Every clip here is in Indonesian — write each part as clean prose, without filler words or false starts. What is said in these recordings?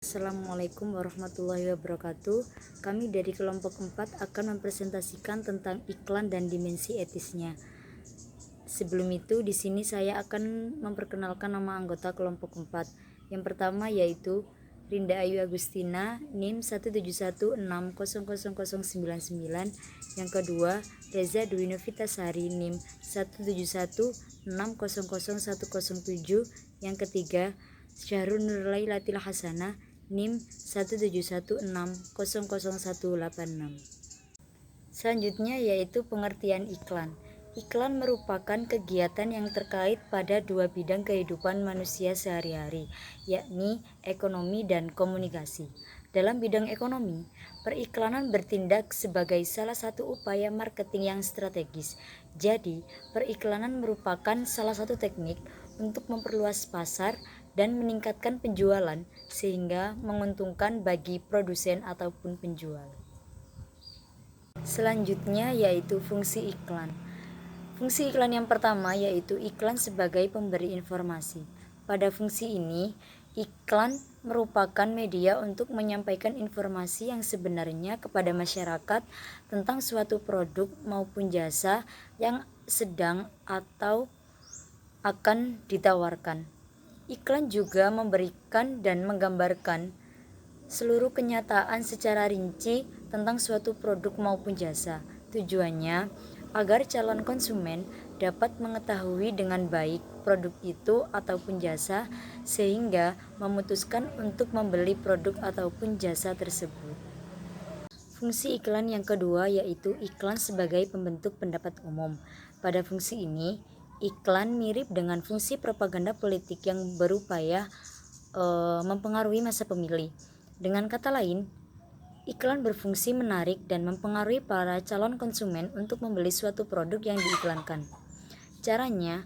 Assalamualaikum warahmatullahi wabarakatuh. Kami dari kelompok 4 akan mempresentasikan tentang iklan dan dimensi etisnya. Sebelum itu, di sini saya akan memperkenalkan nama anggota kelompok 4. Yang pertama yaitu Rinda Ayu Agustina, NIM 171600099. Yang kedua, Reza Dwi Novitasari, NIM 171600107. Yang ketiga, Syahrul Nurlailatil Hasanah, NIM 171600186. Selanjutnya yaitu pengertian iklan. Iklan merupakan kegiatan yang terkait pada dua bidang kehidupan manusia sehari-hari, yakni ekonomi dan komunikasi. Dalam bidang ekonomi, periklanan bertindak sebagai salah satu upaya marketing yang strategis. Jadi, periklanan merupakan salah satu teknik untuk memperluas pasar dan meningkatkan penjualan sehingga menguntungkan bagi produsen ataupun penjual. Selanjutnya yaitu fungsi iklan. Fungsi iklan yang pertama yaitu iklan sebagai pemberi informasi. Pada fungsi ini, iklan merupakan media untuk menyampaikan informasi yang sebenarnya kepada masyarakat tentang suatu produk maupun jasa yang sedang atau akan ditawarkan. Iklan juga memberikan dan menggambarkan seluruh kenyataan secara rinci tentang suatu produk maupun jasa. Tujuannya agar calon konsumen dapat mengetahui dengan baik produk itu ataupun jasa sehingga memutuskan untuk membeli produk ataupun jasa tersebut. Fungsi iklan yang kedua yaitu iklan sebagai pembentuk pendapat umum. Pada fungsi ini, iklan mirip dengan fungsi propaganda politik yang berupaya mempengaruhi masa pemilih. Dengan kata lain, iklan berfungsi menarik dan mempengaruhi para calon konsumen untuk membeli suatu produk yang diiklankan. Caranya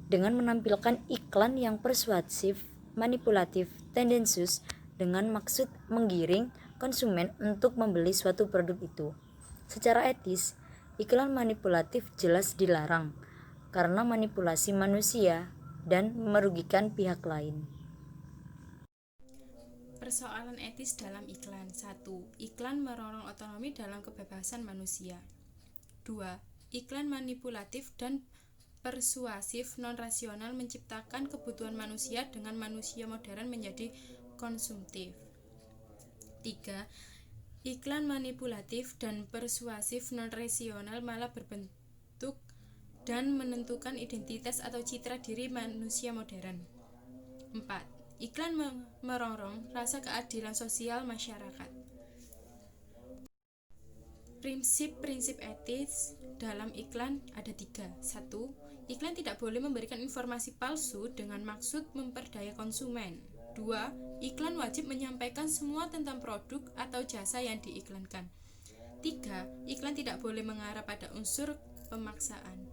dengan menampilkan iklan yang persuasif, manipulatif, tendensius dengan maksud menggiring konsumen untuk membeli suatu produk itu. Secara etis, iklan manipulatif jelas dilarang karena manipulasi manusia dan merugikan pihak lain. Persoalan etis dalam iklan. 1. Iklan merongrong otonomi dalam kebebasan manusia. 2. Iklan manipulatif dan persuasif non-rasional menciptakan kebutuhan manusia dengan manusia modern menjadi konsumtif. 3. Iklan manipulatif dan persuasif non-rasional malah berbentuk dan menentukan identitas atau citra diri manusia modern. 4. Iklan merongrong rasa keadilan sosial masyarakat. Prinsip-prinsip etis dalam iklan ada 3. 1. Iklan tidak boleh memberikan informasi palsu dengan maksud memperdaya konsumen. 2. Iklan wajib menyampaikan semua tentang produk atau jasa yang diiklankan. 3. Iklan tidak boleh mengarah pada unsur pemaksaan.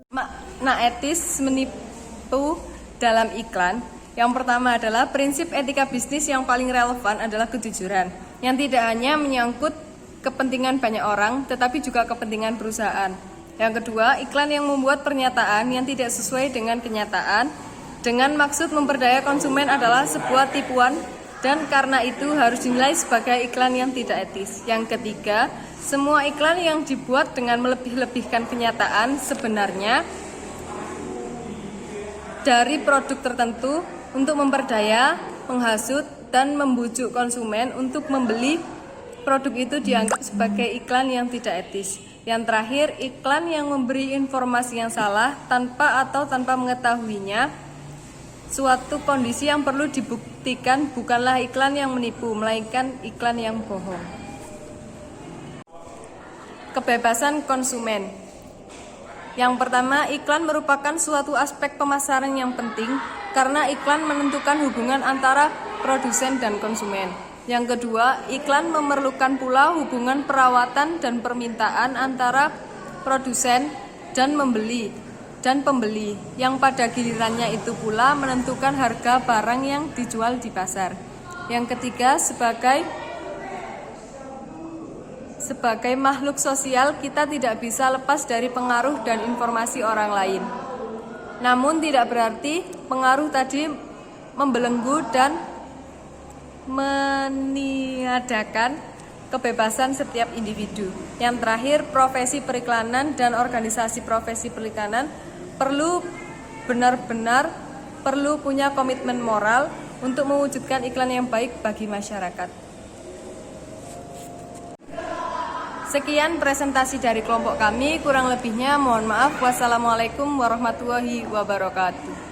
Makna etis menipu dalam iklan. Yang pertama adalah prinsip etika bisnis yang paling relevan adalah kejujuran, yang tidak hanya menyangkut kepentingan banyak orang, tetapi juga kepentingan perusahaan. Yang kedua, iklan yang membuat pernyataan yang tidak sesuai dengan kenyataan, dengan maksud memperdaya konsumen adalah sebuah tipuan, dan karena itu harus dinilai sebagai iklan yang tidak etis. Yang ketiga, semua iklan yang dibuat dengan melebih-lebihkan kenyataan sebenarnya dari produk tertentu untuk memperdaya, menghasut, dan membujuk konsumen untuk membeli produk itu dianggap sebagai iklan yang tidak etis. Yang terakhir, iklan yang memberi informasi yang salah tanpa mengetahuinya suatu kondisi yang perlu dibuktikan bukanlah iklan yang menipu, melainkan iklan yang bohong. Kebebasan konsumen. Yang pertama, iklan merupakan suatu aspek pemasaran yang penting karena iklan menentukan hubungan antara produsen dan konsumen. Yang kedua, iklan memerlukan pula hubungan perawatan dan permintaan antara produsen dan pembeli, yang pada gilirannya itu pula menentukan harga barang yang dijual di pasar. Yang ketiga, sebagai makhluk sosial, kita tidak bisa lepas dari pengaruh dan informasi orang lain. Namun tidak berarti pengaruh tadi membelenggu dan meniadakan kebebasan setiap individu. Yang terakhir, profesi periklanan dan organisasi profesi periklanan perlu benar-benar punya komitmen moral untuk mewujudkan iklan yang baik bagi masyarakat. Sekian presentasi dari kelompok kami, kurang lebihnya mohon maaf. Wassalamualaikum warahmatullahi wabarakatuh.